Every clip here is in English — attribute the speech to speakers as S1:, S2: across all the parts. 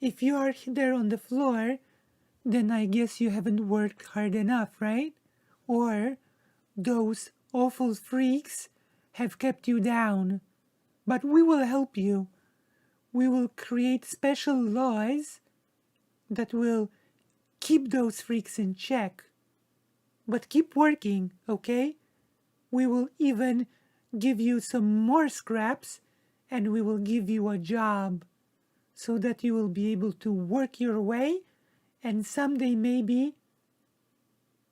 S1: If you are there on the floor, then I guess you haven't worked hard enough, right? Or those awful freaks have kept you down. But we will help you. We will create special laws that will keep those freaks in check. But keep working, okay? We will even give you some more scraps and we will give you a job so that you will be able to work your way and someday maybe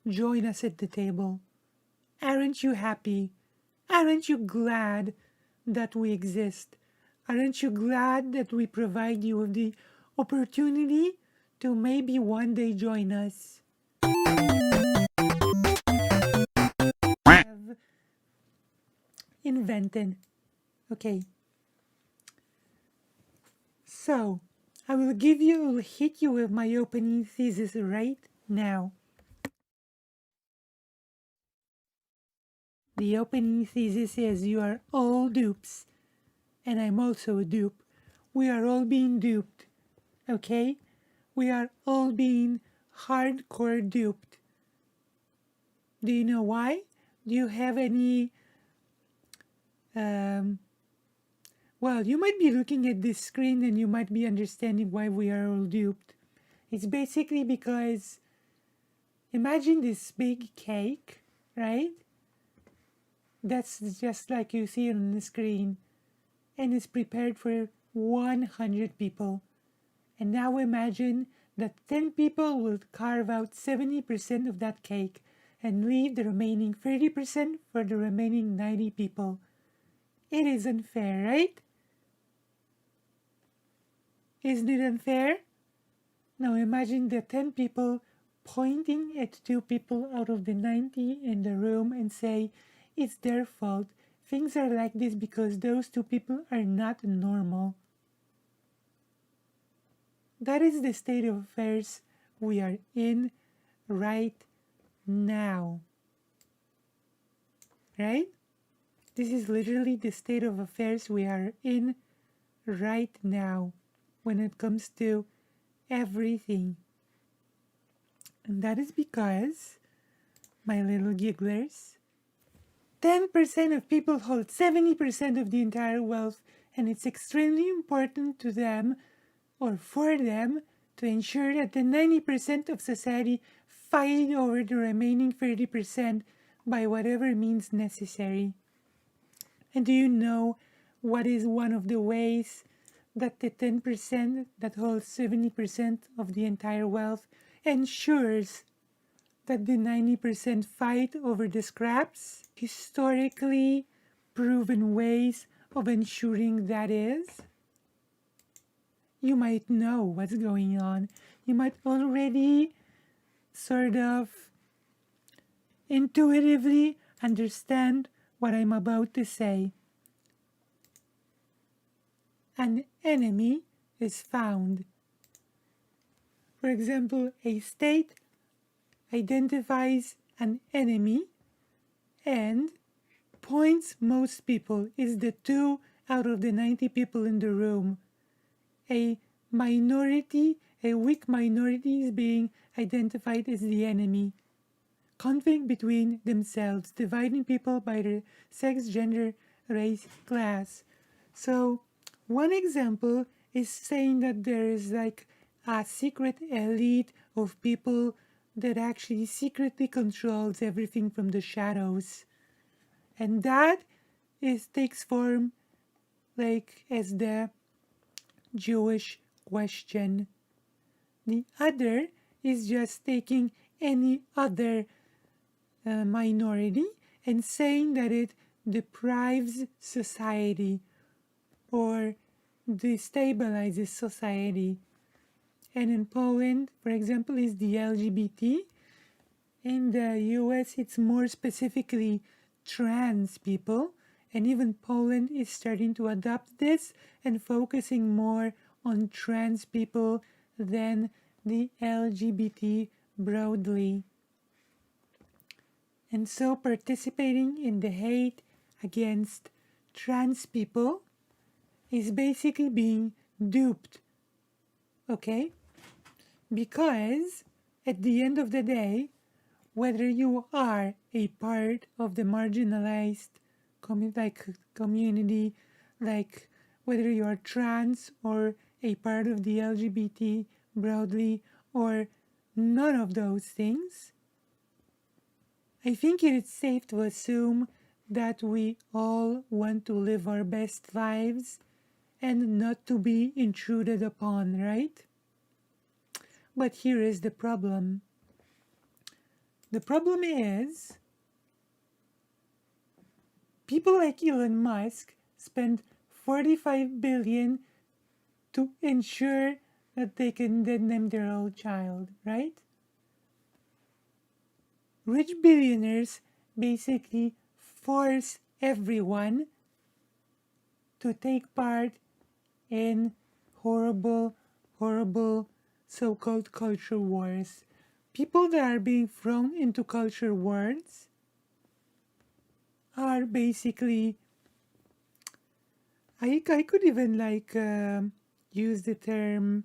S1: join us at the table. Aren't you happy? Aren't you glad that we exist? Aren't you glad that we provide you with the opportunity to maybe one day join us? Have invented. Okay. So, I will hit you with my opening thesis right now. The opening thesis is you are all dupes, and I'm also a dupe. We are all being duped, okay? We are all being hardcore duped. Do you know why? Do you have any... well, you might be looking at this screen and you might be understanding why we are all duped. It's basically because imagine this big cake, right? That's just like you see on the screen, and it's prepared for 100 people. And now imagine that 10 people will carve out 70% of that cake and leave the remaining 30% for the remaining 90 people. It is unfair, right? Isn't it unfair? Now imagine the 10 people pointing at 2 people out of the 90 in the room and say, it's their fault. Things are like this because those 2 people are not normal. That is the state of affairs we are in right now. Right? This is literally the state of affairs we are in right now when it comes to everything. And that is because, my little gigglers, 10% of people hold 70% of the entire wealth, and it's extremely important to them, or for them, to ensure that the 90% of society fight over the remaining 30% by whatever means necessary. And do you know what is one of the ways that the 10% that holds 70% of the entire wealth ensures that the 90% fight over the scraps? Historically proven ways of ensuring that is? You might know what's going on. You might already sort of intuitively understand what I'm about to say. An enemy is found. For example, a state identifies an enemy and points most people is the 2 out of the 90 people in the room. A minority, a weak minority is being identified as the enemy. Conflict between themselves, dividing people by their sex, gender, race, class. So one example is saying that there is like a secret elite of people that actually secretly controls everything from the shadows. And that takes form like as the Jewish question. The other is just taking any other minority and saying that it deprives society or destabilizes society. And in Poland, for example, is the LGBT. In the US, it's more specifically trans people. And even Poland is starting to adopt this and focusing more on trans people than the LGBT broadly. And so participating in the hate against trans people is basically being duped okay? Because at the end of the day, whether you are a part of the marginalized community, like whether you are trans or a part of the LGBT broadly, or none of those things, I think it is safe to assume that we all want to live our best lives and not to be intruded upon, right? But here is the problem. The problem is people like Elon Musk spend 45 billion to ensure that they can then name their own child, right? Rich billionaires basically force everyone to take part in horrible, horrible so-called culture wars. People that are being thrown into culture wars are basically, I could even use the term,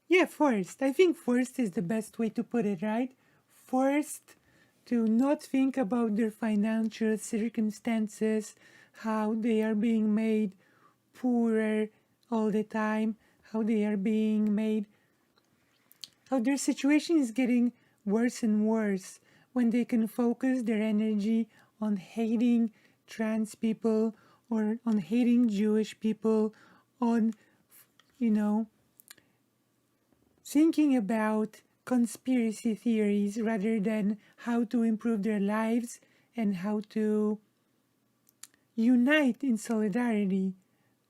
S1: yeah, forced. I think forced is the best way to put it, right? Forced to not think about their financial circumstances, how they are being made poorer all the time, how they are being made, how their situation is getting worse and worse when they can focus their energy on hating trans people or on hating Jewish people, on, you know, thinking about conspiracy theories rather than how to improve their lives and how to unite in solidarity.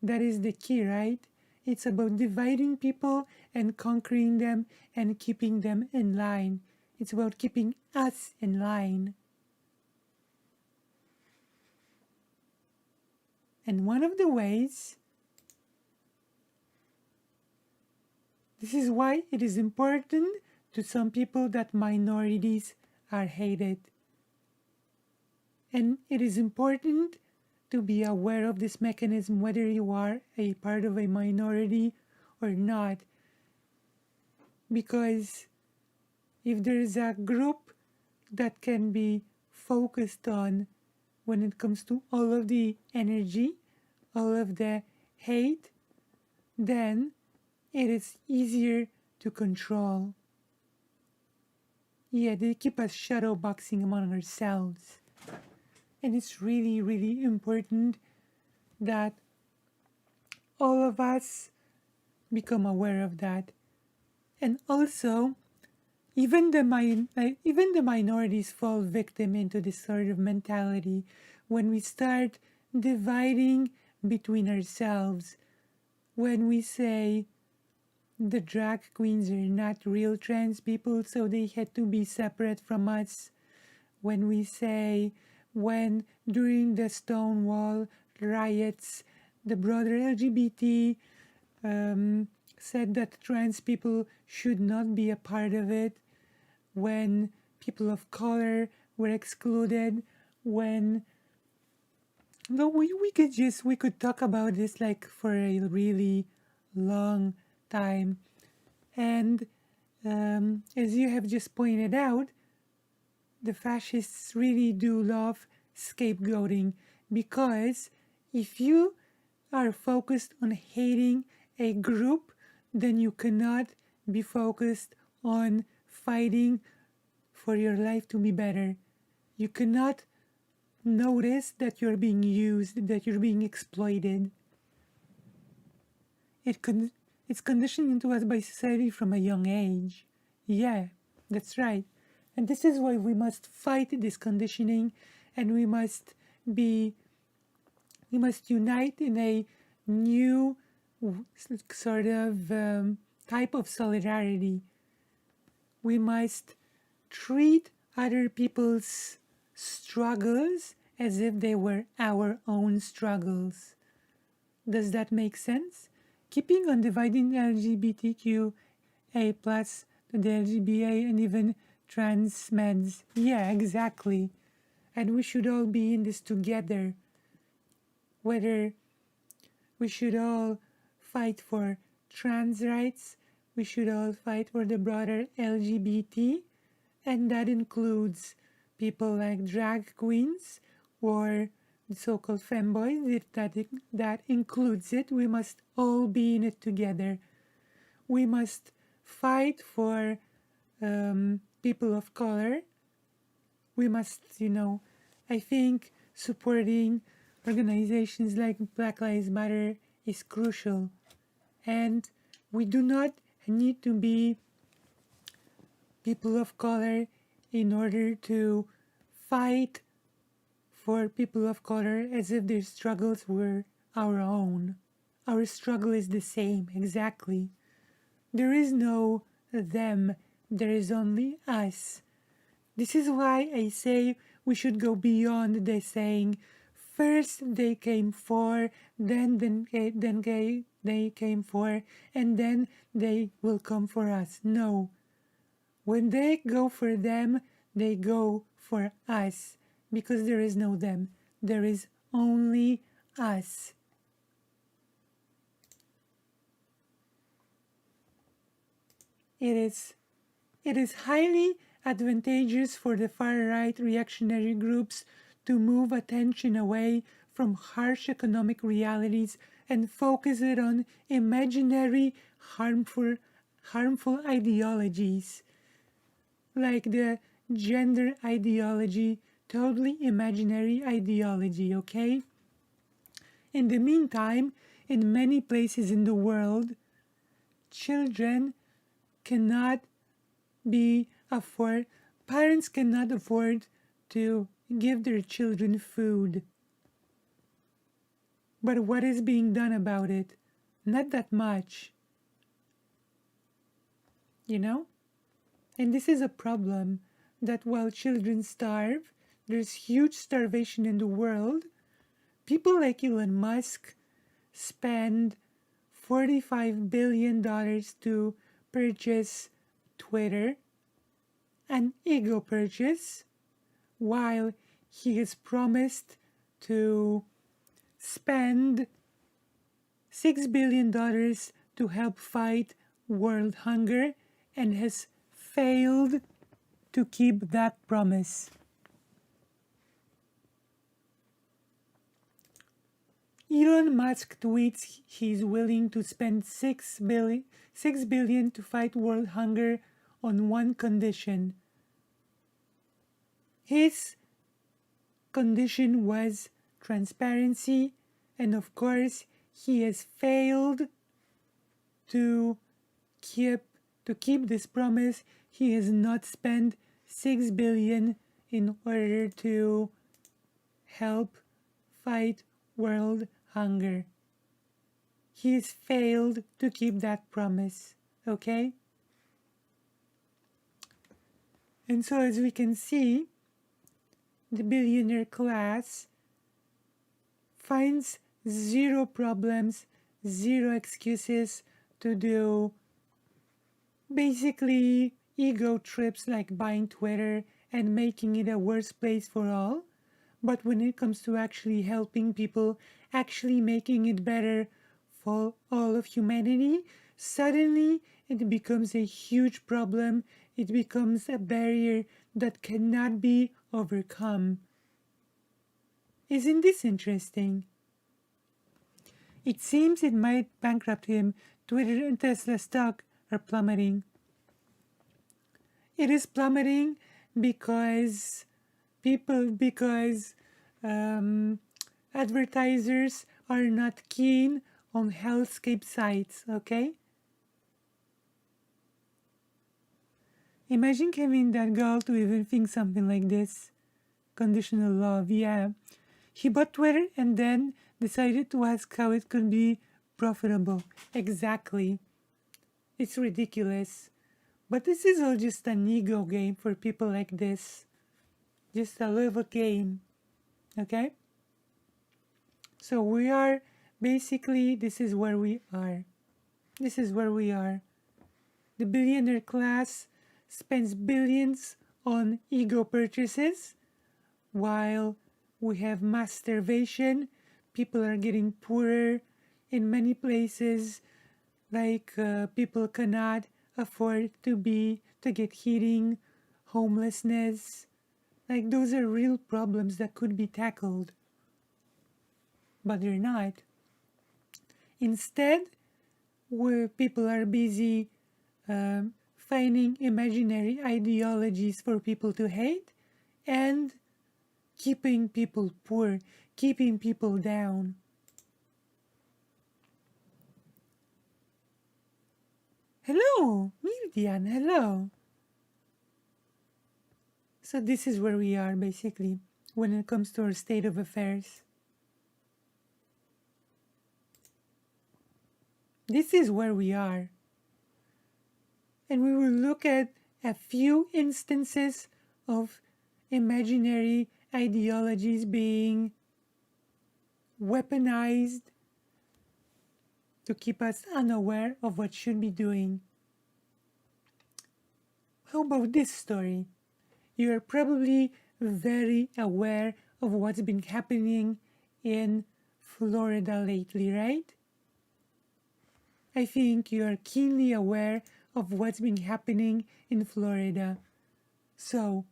S1: That is the key, right? It's about dividing people and conquering them and keeping them in line. It's about keeping us in line. And one of the ways, this is why it is important to some people that minorities are hated. And it is important to be aware of this mechanism, whether you are a part of a minority or not. Because if there is a group that can be focused on when it comes to all of the energy, all of the hate, then it is easier to control. Yeah, they keep us shadow boxing among ourselves. And it's really, really important that all of us become aware of that. And also, even the minorities fall victim into this sort of mentality when we start dividing between ourselves. When we say the drag queens are not real trans people, so they had to be separate from us. When we say, when during the Stonewall riots, the broader LGBT said that trans people should not be a part of it, when people of color were excluded, when we could talk about this like for a really long time. And as you have just pointed out, the fascists really do love scapegoating, because if you are focused on hating a group, then you cannot be focused on fighting for your life to be better. You cannot notice that you're being used, that you're being exploited. It's conditioned into us by society from a young age. Yeah, that's right. And this is why we must fight this conditioning, and we must unite in a new sort of type of solidarity. We must treat other people's struggles as if they were our own struggles. Does that make sense? Keeping on dividing LGBTQA plus to the LGBA and even trans meds. Yeah, exactly. And we should all be in this together. Whether we should all fight for trans rights. We should all fight for the broader LGBT, and that includes people like drag queens or the so-called femboys. If that includes it, we must all be in it together. We must fight for people of color. We must, I think supporting organizations like Black Lives Matter is crucial. And we do not need to be people of color in order to fight for people of color as if their struggles were our own. Our struggle is the same, exactly. There is no them, there is only us. This is why I say we should go beyond the saying, first they came for, then they came for, and then they will come for us. No. When they go for them, they go for us, because there is no them. There is only us. It is highly advantageous for the far-right reactionary groups to move attention away from harsh economic realities and focus it on imaginary, harmful ideologies, like the gender ideology, totally imaginary ideology, okay? In the meantime, in many places in the world, parents cannot afford to give their children food. But what is being done about it? Not that much. And this is a problem, that while children starve, there's huge starvation in the world. People like Elon Musk spend $45 billion to purchase Twitter, an ego purchase, while he has promised to spend $6 billion to help fight world hunger, and has failed to keep that promise. Elon Musk tweets he's willing to spend $6 billion to fight world hunger on one condition. His condition was transparency, and of course he has failed to keep this promise. He has not spent $6 billion in order to help fight world hunger. He has failed to keep that promise, okay? And so, as we can see, the billionaire class finds zero problems, zero excuses to do basically ego trips like buying Twitter and making it a worse place for all. But when it comes to actually helping people, actually making it better for all of humanity, suddenly it becomes a huge problem. It becomes a barrier that cannot be overcome. Isn't this interesting? It seems it might bankrupt him. Twitter and Tesla stock are plummeting. It is plummeting because advertisers are not keen on healthscape sites, okay? Imagine having that gall to even think something like this. Conditional love, yeah. He bought Twitter and then decided to ask how it could be profitable. Exactly. It's ridiculous. But this is all just an ego game for people like this. Just a little game. Okay? So we are, basically, this is where we are. This is where we are. The billionaire class spends billions on ego purchases, while we have mass starvation. People are getting poorer, in many places, like people cannot afford to get heating, homelessness. Like those are real problems that could be tackled, but they're not. Instead, where people are busy finding imaginary ideologies for people to hate and keeping people poor, keeping people down. Hello, Mirdian, hello. So this is where we are basically when it comes to our state of affairs. This is where we are. And we will look at a few instances of imaginary ideologies being weaponized to keep us unaware of what should be doing. How about this story? You are probably very aware of what's been happening in Florida lately, right? I think you are keenly aware of what's been happening in Florida. So,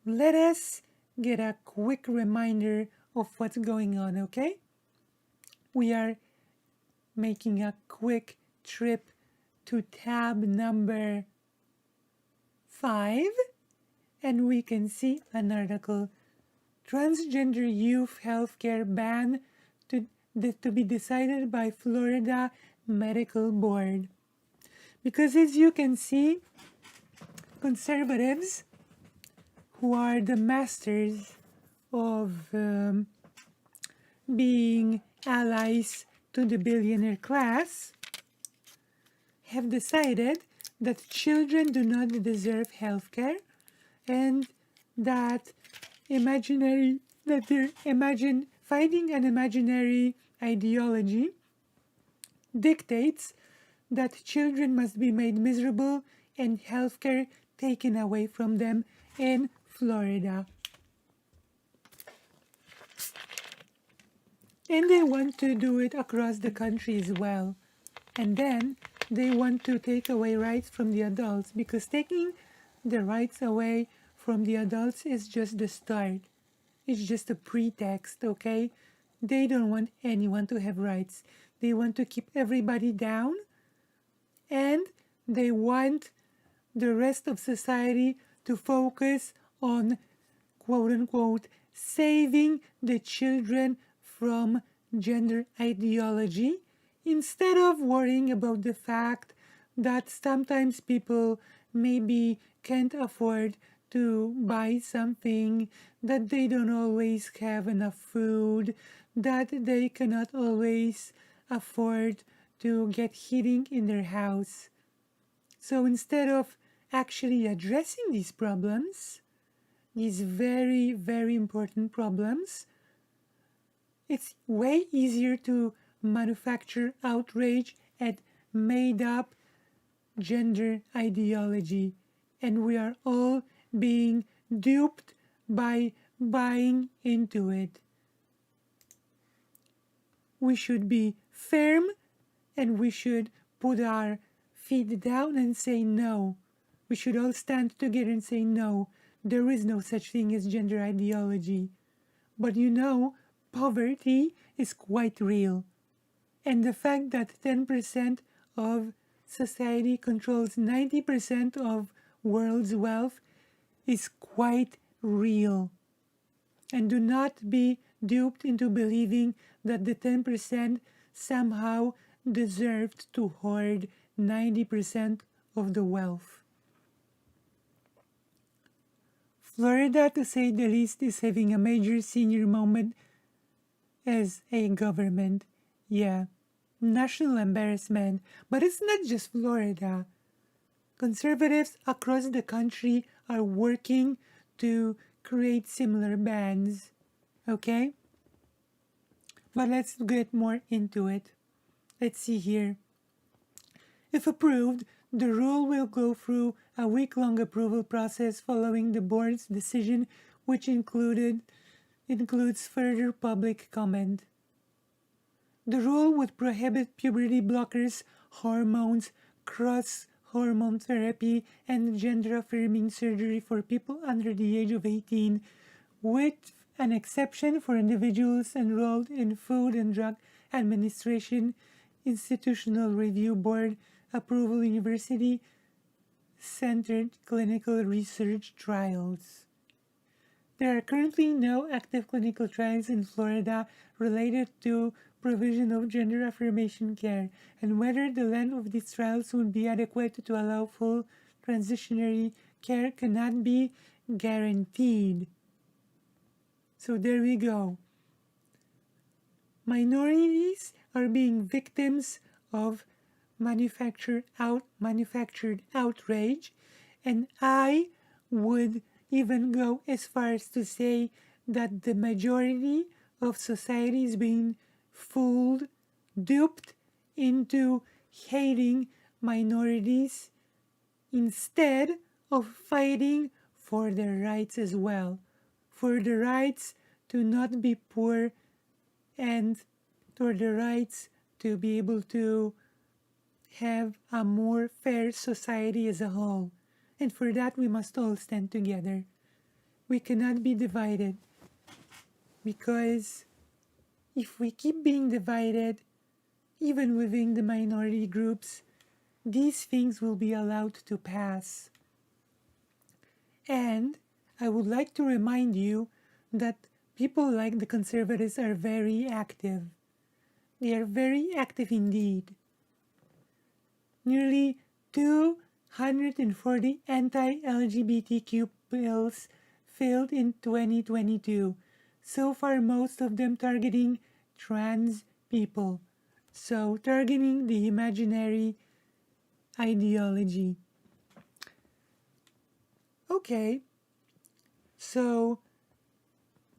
S1: let us get a quick reminder of what's going on, okay? We are making a quick trip to tab number 5, and we can see an article, Transgender Youth Healthcare Ban to be decided by Florida Medical Board. Because as you can see, conservatives, who are the masters of being allies to the billionaire class, have decided that children do not deserve health care and that fighting an imaginary ideology dictates that children must be made miserable and healthcare taken away from them in Florida. And they want to do it across the country as well. And then they want to take away rights from the adults, because taking the rights away from the adults is just the start. It's just a pretext, okay? They don't want anyone to have rights. They want to keep everybody down, and they want the rest of society to focus on, quote unquote, saving the children from gender ideology, instead of worrying about the fact that sometimes people maybe can't afford to buy something, that they don't always have enough food, that they cannot always afford to get heating in their house. So instead of actually addressing these problems, these very, very important problems, it's way easier to manufacture outrage at made-up gender ideology. And we are all being duped by buying into it. We should be firm, and we should put our feet down and say no. We should all stand together and say no. There is no such thing as gender ideology. But you know, poverty is quite real. And the fact that 10% of society controls 90% of world's wealth is quite real. And do not be duped into believing that the 10% somehow deserved to hoard 90% of the wealth. Florida, to say the least, is having a major senior moment as a government. Yeah, national embarrassment. But it's not just Florida. Conservatives across the country are working to create similar bans. Okay? But let's get more into it. Let's see here. If approved, the rule will go through a week-long approval process following the board's decision, which includes further public comment. The rule would prohibit puberty blockers, hormones, cross-hormone therapy, and gender-affirming surgery for people under the age of 18, with an exception for individuals enrolled in Food and Drug Administration, Institutional Review Board, Approval University-centered clinical research trials. There are currently no active clinical trials in Florida related to provision of gender affirmation care, and whether the length of these trials would be adequate to allow full transitionary care cannot be guaranteed. So there we go. Minorities are being victims of manufactured outrage, and I would even go as far as to say that the majority of society is being fooled, duped into hating minorities instead of fighting for their rights as well, for the rights to not be poor and for the rights to be able to have a more fair society as a whole. And for that we must all stand together. We cannot be divided, because if we keep being divided, even within the minority groups, these things will be allowed to pass. And I would like to remind you that people like the conservatives are very active. They are very active indeed. Nearly 240 anti-LGBTQ bills failed in 2022. So far, most of them targeting trans people. So, targeting the imaginary ideology. Okay, so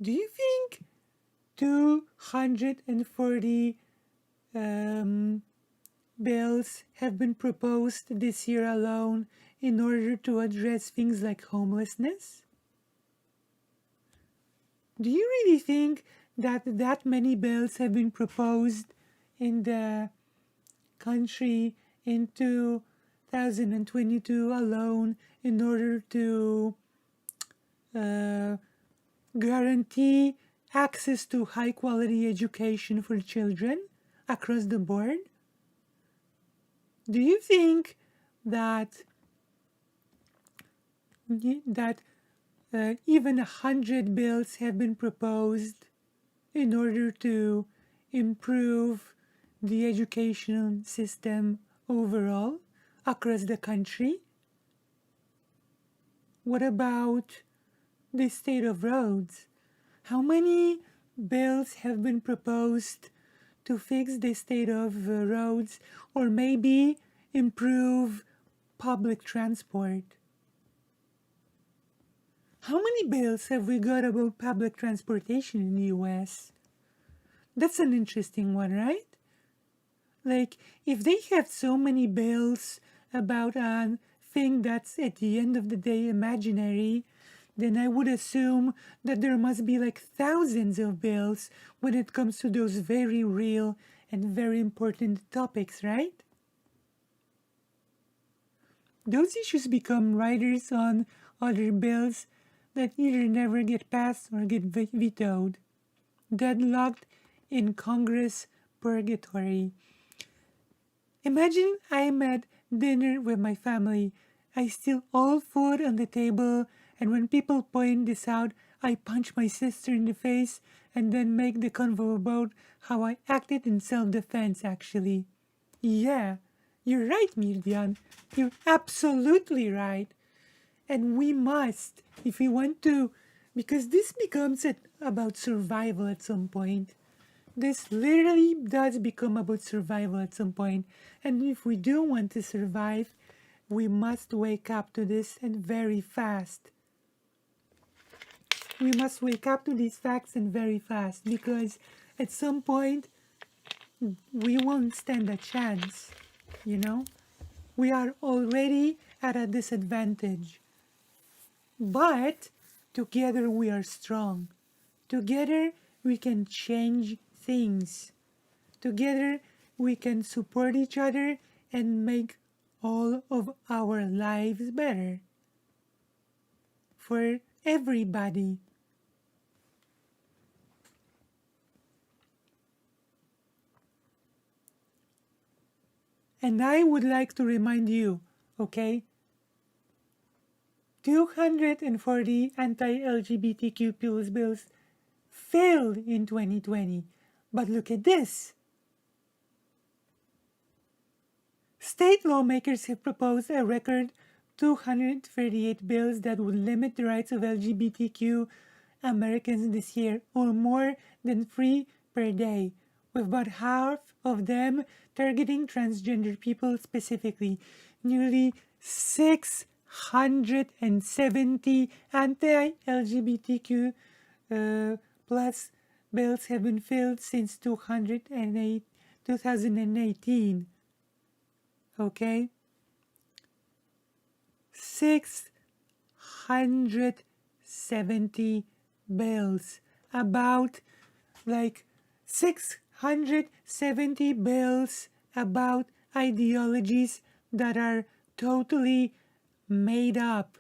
S1: do you think 240 bills have been proposed this year alone in order to address things like homelessness? Do you really think that many bills have been proposed in the country in 2022 alone in order to guarantee access to high quality education for children across the board? Do you think that even 100 bills have been proposed in order to improve the education system overall across the country? What about the state of roads? How many bills have been proposed to fix the state of roads, or maybe improve public transport? How many bills have we got about public transportation in the US? That's an interesting one, right? Like, if they have so many bills about a thing that's at the end of the day imaginary, then I would assume that there must be like thousands of bills when it comes to those very real and very important topics, right? Those issues become riders on other bills that either never get passed or get vetoed, deadlocked in Congress purgatory. Imagine I'm at dinner with my family. I steal all food on the table, and when people point this out, I punch my sister in the face and then make the convo about how I acted in self-defense, actually. Yeah, you're right, Mirdian. You're absolutely right. And we must, if we want to, because this becomes about survival at some point. This literally does become about survival at some point. And if we do want to survive, we must wake up to this, and very fast. We must wake up to these facts, and very fast, because at some point we won't stand a chance, you know? We are already at a disadvantage. But together we are strong. Together we can change things. Together we can support each other and make all of our lives better for everybody. And I would like to remind you, okay, 240 anti-LGBTQ bills failed in 2020. But look at this. State lawmakers have proposed a record 238 bills that would limit the rights of LGBTQ Americans this year, or more than 3 per day, with about half of them targeting transgender people specifically. Nearly 670 anti-LGBTQ plus bills have been filed since 2018. Okay? 670 bills. About like 670 bills about ideologies that are totally made up.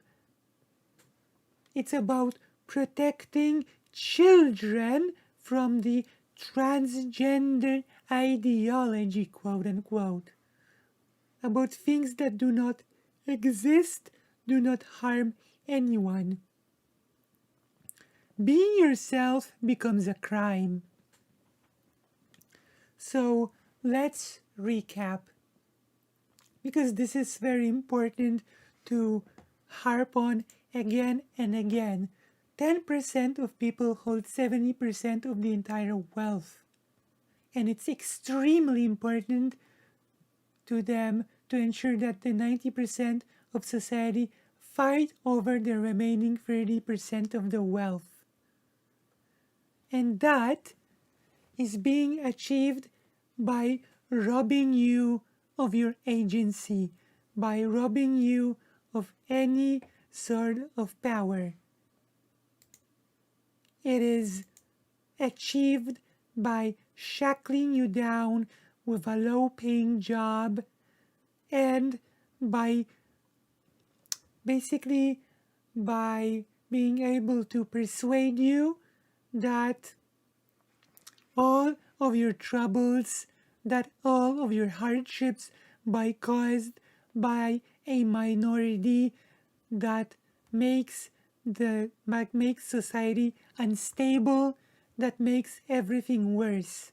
S1: It's about protecting children from the transgender ideology, quote unquote. About things that do not exist, do not harm anyone. Being yourself becomes a crime. So let's recap, because this is very important to harp on again and again. 10% of people hold 70% of the entire wealth. And it's extremely important to them to ensure that the 90% of society fight over the remaining 30% of the wealth. And that is being achieved by robbing you of your agency, by robbing you of any sort of power. It is achieved by shackling you down with a low-paying job and by basically by being able to persuade you that all of your troubles, that all of your hardships caused by a minority that makes society unstable, that makes everything worse.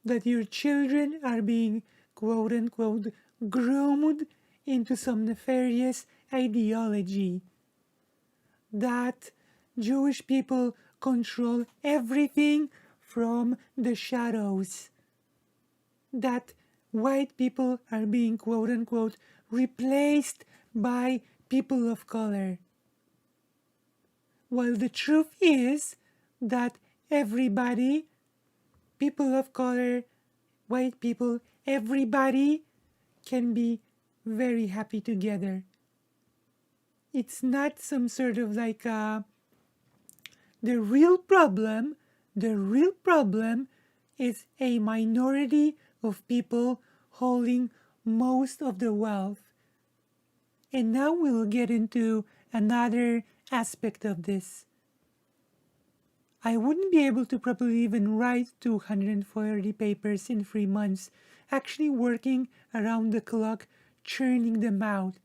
S1: That your children are being quote unquote groomed into some nefarious ideology. That Jewish people control everything from the shadows. That white people are being quote unquote replaced by people of color. While the truth is that everybody, people of color, white people, everybody can be very happy together. It's not some sort of like the real problem is a minority of people holding most of the wealth. And now we'll get into another aspect of this. I wouldn't be able to probably even write 240 papers in 3 months, actually working around the clock, churning them out.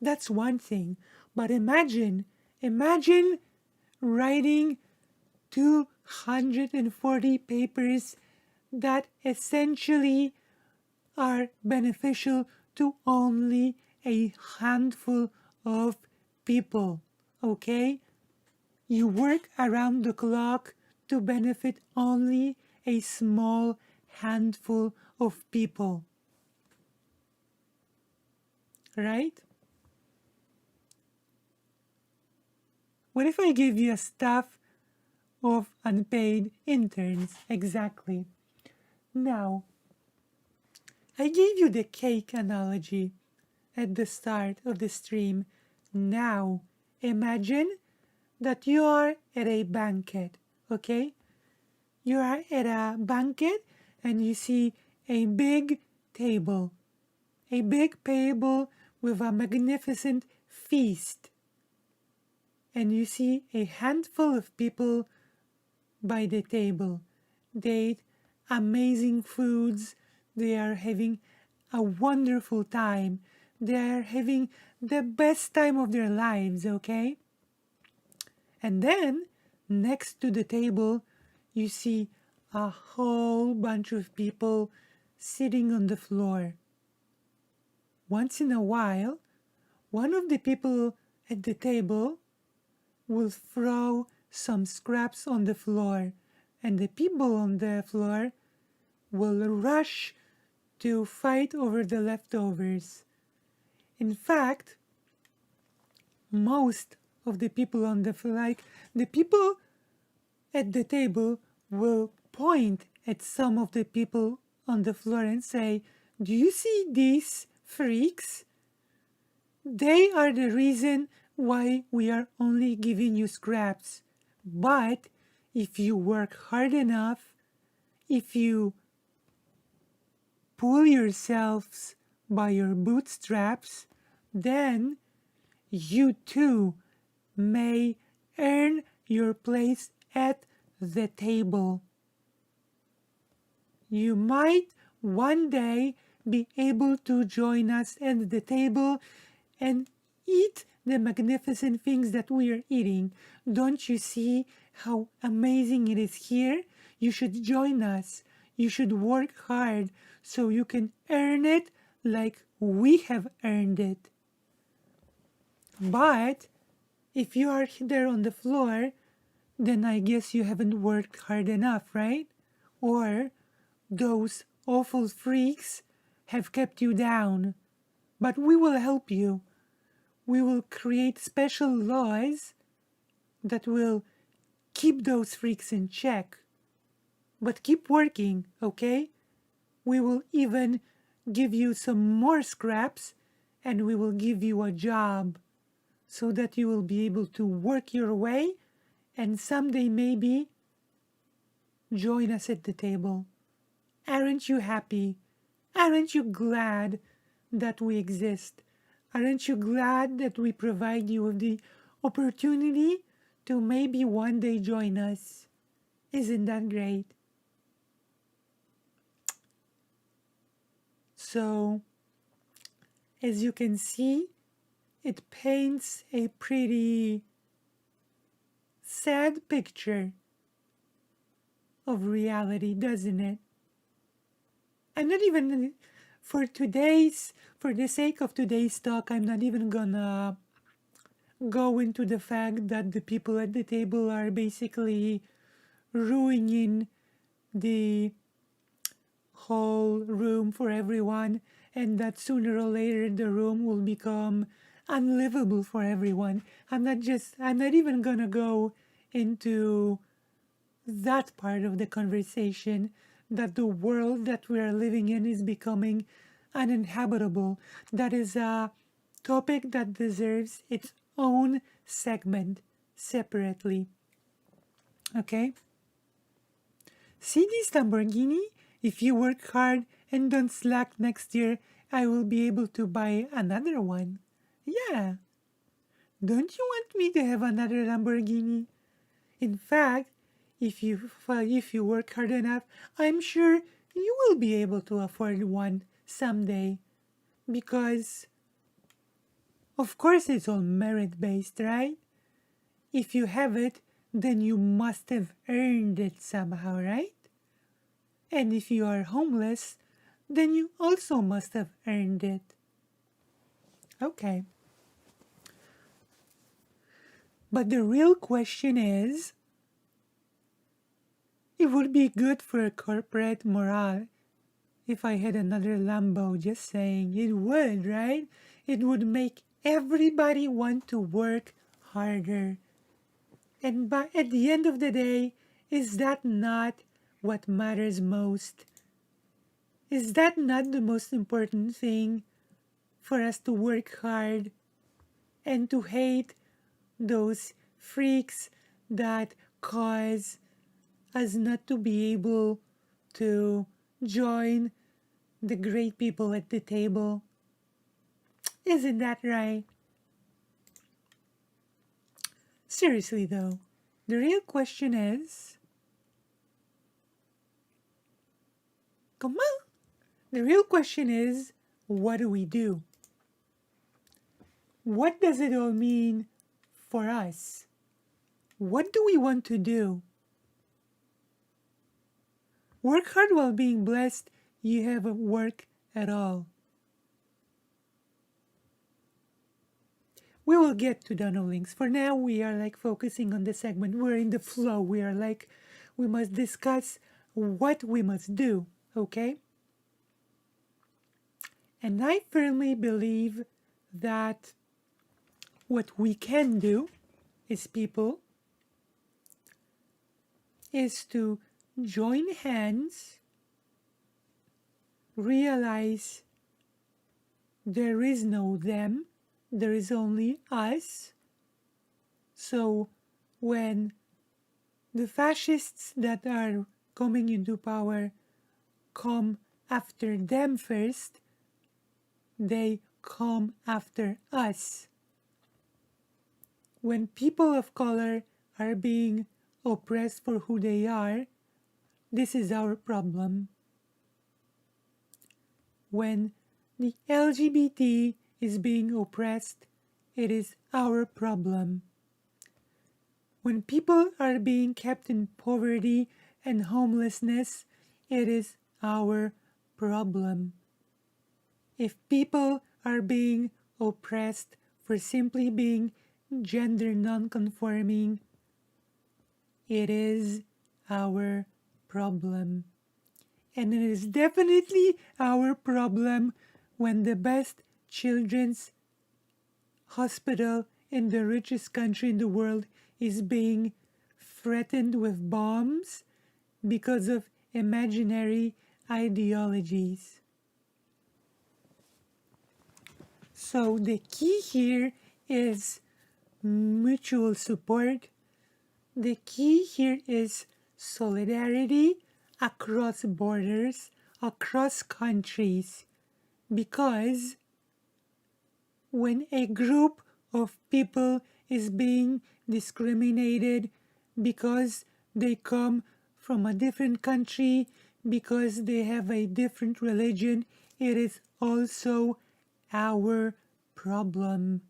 S1: That's one thing. But imagine writing 240 papers that essentially are beneficial to only a handful of people, okay? You work around the clock to benefit only a small handful of people, right? What if I give you a staff of unpaid interns? Exactly. Now, I gave you the cake analogy at the start of the stream. Now, imagine that you are at a banquet, okay? You are at a banquet and you see a big table. A big table with a magnificent feast. And you see a handful of people by the table. They eat amazing foods. They are having a wonderful time. They are having the best time of their lives, okay? And then, next to the table, you see a whole bunch of people sitting on the floor. Once in a while, one of the people at the table will throw some scraps on the floor, and the people on the floor will rush to fight over the leftovers. In fact, most of the people on the floor, like the people at the table, will point at some of the people on the floor and say, "Do you see these freaks? They are the reason why we are only giving you scraps. But if you work hard enough, if you pull yourselves by your bootstraps, then you too may earn your place at the table. You might one day be able to join us at the table and eat the magnificent things that we are eating. Don't you see how amazing it is here? You should join us. You should work hard so you can earn it like we have earned it." But if you are there on the floor, then I guess you haven't worked hard enough, right? Or those awful freaks have kept you down. But we will help you. We will create special laws that will keep those freaks in check. But keep working, okay? We will even give you some more scraps, and we will give you a job so that you will be able to work your way and someday maybe join us at the table. Aren't you happy? Aren't you glad that we exist? Aren't you glad that we provide you with the opportunity to maybe one day join us? Isn't that great? So, as you can see, it paints a pretty sad picture of reality, doesn't it? I'm not even, for the sake of today's talk, I'm not even gonna go into the fact that the people at the table are basically ruining the whole room for everyone, and that sooner or later the room will become unlivable for everyone. I'm not even gonna go into that part of the conversation, that the world that we are living in is becoming uninhabitable. That is a topic that deserves its own segment separately. Okay? See this Lamborghini? If you work hard and don't slack next year, I will be able to buy another one. Yeah. Don't you want me to have another Lamborghini? In fact, if you work hard enough, I'm sure you will be able to afford one someday. Because, of course, it's all merit-based, right? If you have it, then you must have earned it somehow, right? And if you are homeless, then you also must have earned it. Okay. But the real question is, it would be good for corporate morale if I had another Lambo, just saying. It would, right? It would make everybody want to work harder. And at the end of the day, is that not what matters most? Is that not the most important thing? For us to work hard and to hate those freaks that cause as not to be able to join the great people at the table. Isn't that right? Seriously though, the real question is, come on, the real question is, what do we do? What does it all mean for us? What do we want to do? Work hard while being blessed, you haven't worked at all. We will get to dono links. For now, we are like focusing on the segment. We're in the flow. We are like, we must discuss what we must do, okay? And I firmly believe that what we can do as people is to join hands, realize there is no them, there is only us. So when the fascists that are coming into power come after them first, they come after us. When people of color are being oppressed for who they are, this is our problem. When the LGBT is being oppressed, it is our problem. When people are being kept in poverty and homelessness, it is our problem. If people are being oppressed for simply being gender non-conforming, it is our problem. And it is definitely our problem when the best children's hospital in the richest country in the world is being threatened with bombs because of imaginary ideologies. So the key here is mutual support. The key here is solidarity across borders, across countries, because when a group of people is being discriminated because they come from a different country, because they have a different religion, it is also our problem.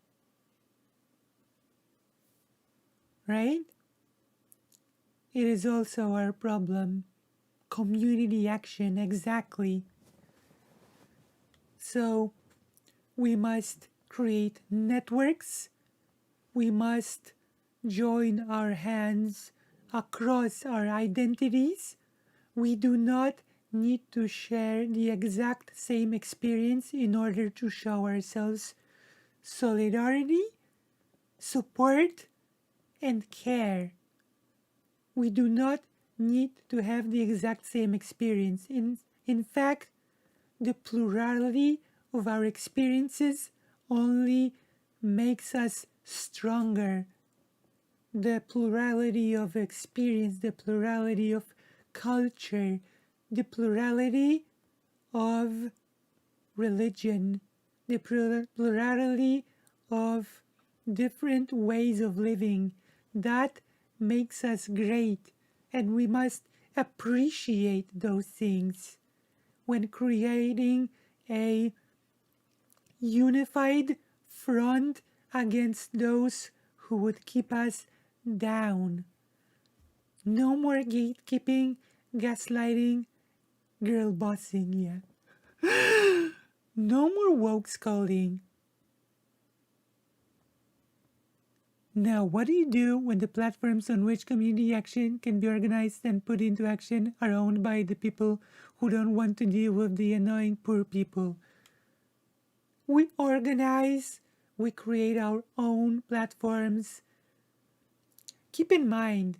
S1: Right? It is also our problem. Community action, exactly. So we must create networks. We must join our hands across our identities. We do not need to share the exact same experience in order to show ourselves solidarity, support, and care. We do not need to have the exact same experience. In fact, the plurality of our experiences only makes us stronger. The plurality of experience, the plurality of culture, the plurality of religion, the plurality of different ways of living, that makes us great, and we must appreciate those things when creating a unified front against those who would keep us down. No more gatekeeping, gaslighting, girl bossing, yeah. No more woke scolding. Now, what do you do when the platforms on which community action can be organized and put into action are owned by the people who don't want to deal with the annoying poor people? We organize, we create our own platforms. Keep in mind,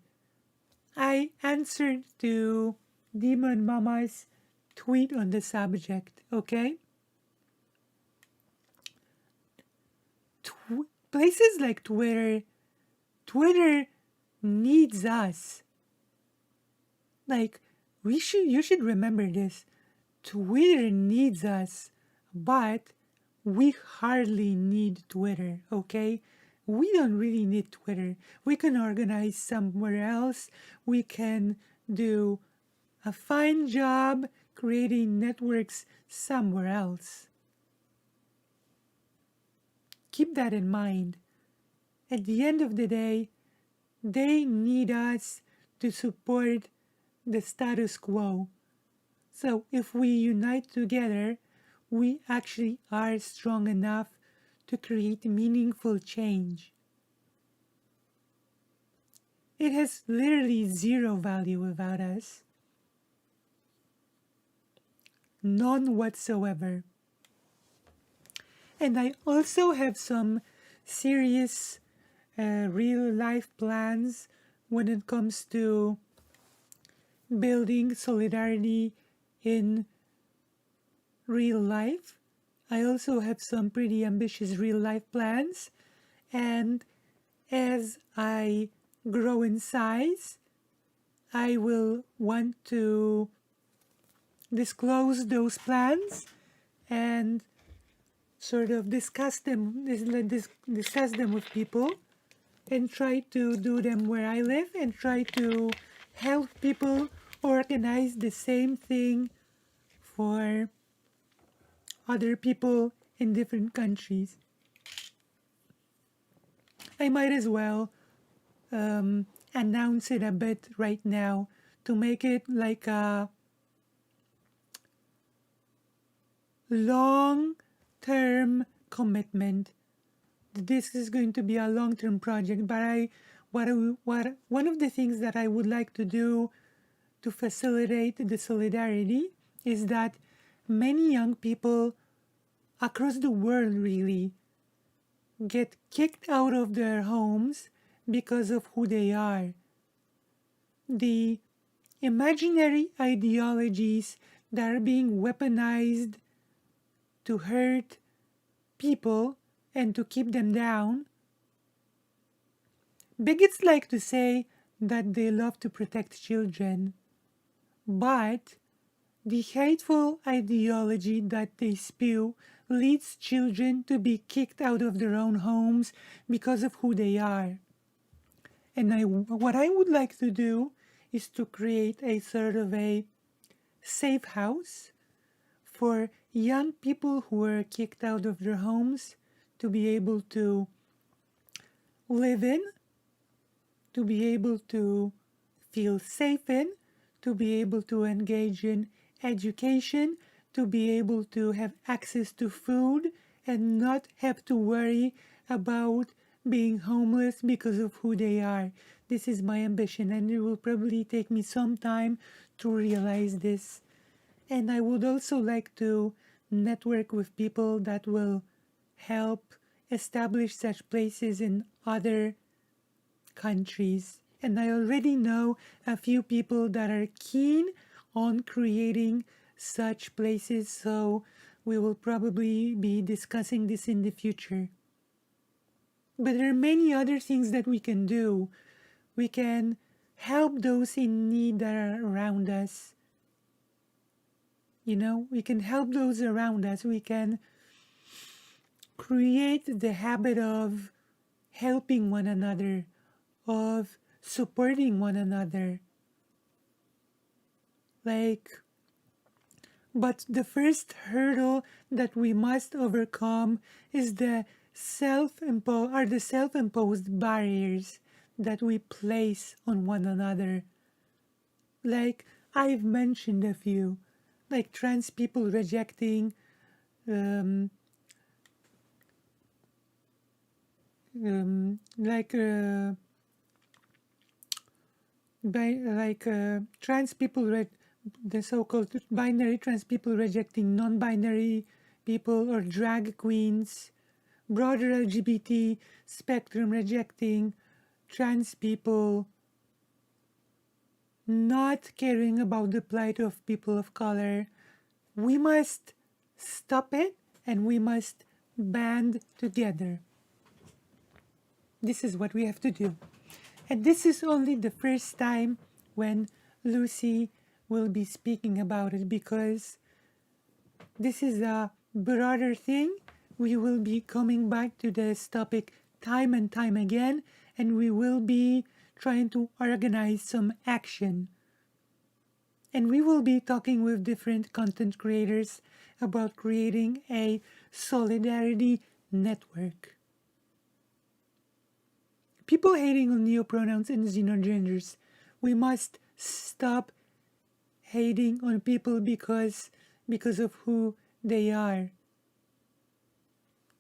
S1: I answered to Demon Mama's tweet on the subject, okay? Places like Twitter needs us. Like, you should remember this. Twitter needs us, but we hardly need Twitter, okay? We don't really need Twitter. We can organize somewhere else. We can do a fine job creating networks somewhere else. Keep that in mind. At the end of the day, they need us to support the status quo. So if we unite together, we actually are strong enough to create meaningful change. It has literally zero value without us. None whatsoever. And I also have some serious real life plans when it comes to building solidarity in real life. I also have some pretty ambitious real life plans, and as I grow in size, I will want to disclose those plans and sort of discuss them with people, and try to do them where I live, and try to help people organize the same thing for other people in different countries. I might as well announce it a bit right now to make it like a long-term commitment. This is going to be a long-term project, but one of the things that I would like to do to facilitate the solidarity is that many young people across the world really get kicked out of their homes because of who they are. The imaginary ideologies that are being weaponized to hurt people and to keep them down. Bigots like to say that they love to protect children, but the hateful ideology that they spew leads children to be kicked out of their own homes because of who they are. And what I would like to do is to create a sort of a safe house for young people who are kicked out of their homes to be able to live in, to be able to feel safe in, to be able to engage in education, to be able to have access to food and not have to worry about being homeless because of who they are. This is my ambition, and it will probably take me some time to realize this. And I would also like to network with people that will help establish such places in other countries. And I already know a few people that are keen on creating such places, so we will probably be discussing this in the future. But there are many other things that we can do. We can help those in need that are around us. You know, we can help those around us. We can create the habit of helping one another, of supporting one another. But the first hurdle that we must overcome is the self-imposed barriers that we place on one another. Like I've mentioned a few, like trans people rejecting trans people, the so-called binary trans people rejecting non-binary people or drag queens, broader LGBT spectrum rejecting trans people, not caring about the plight of people of color. We must stop it, and we must band together. This is what we have to do. And this is only the first time when Lucy will be speaking about it, because this is a broader thing. We will be coming back to this topic time and time again, and we will be trying to organize some action. And we will be talking with different content creators about creating a solidarity network. People hating on neopronouns and xenogenders, we must stop hating on people because of who they are.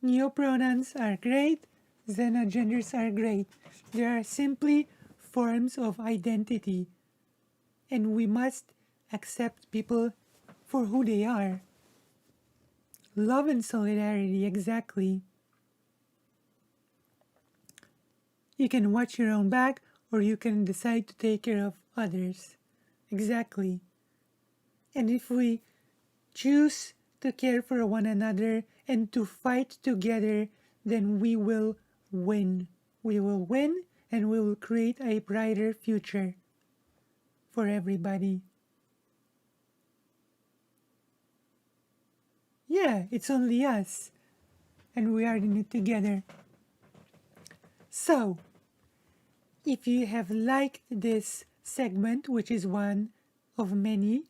S1: Neopronouns are great, xenogenders are great. They are simply forms of identity, and we must accept people for who they are. Love and solidarity, exactly. You can watch your own back, or you can decide to take care of others. Exactly. And if we choose to care for one another and to fight together, then we will win. We will win, and we will create a brighter future for everybody. Yeah, it's only us, and we are in it together. So, if you have liked this segment, which is one of many,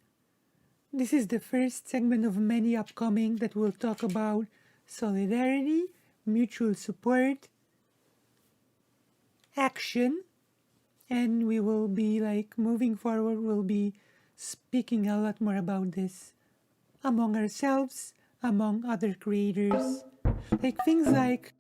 S1: this is the first segment of many upcoming that will talk about solidarity, mutual support, action, and we will be moving forward, we'll be speaking a lot more about this among ourselves, among other creators, things like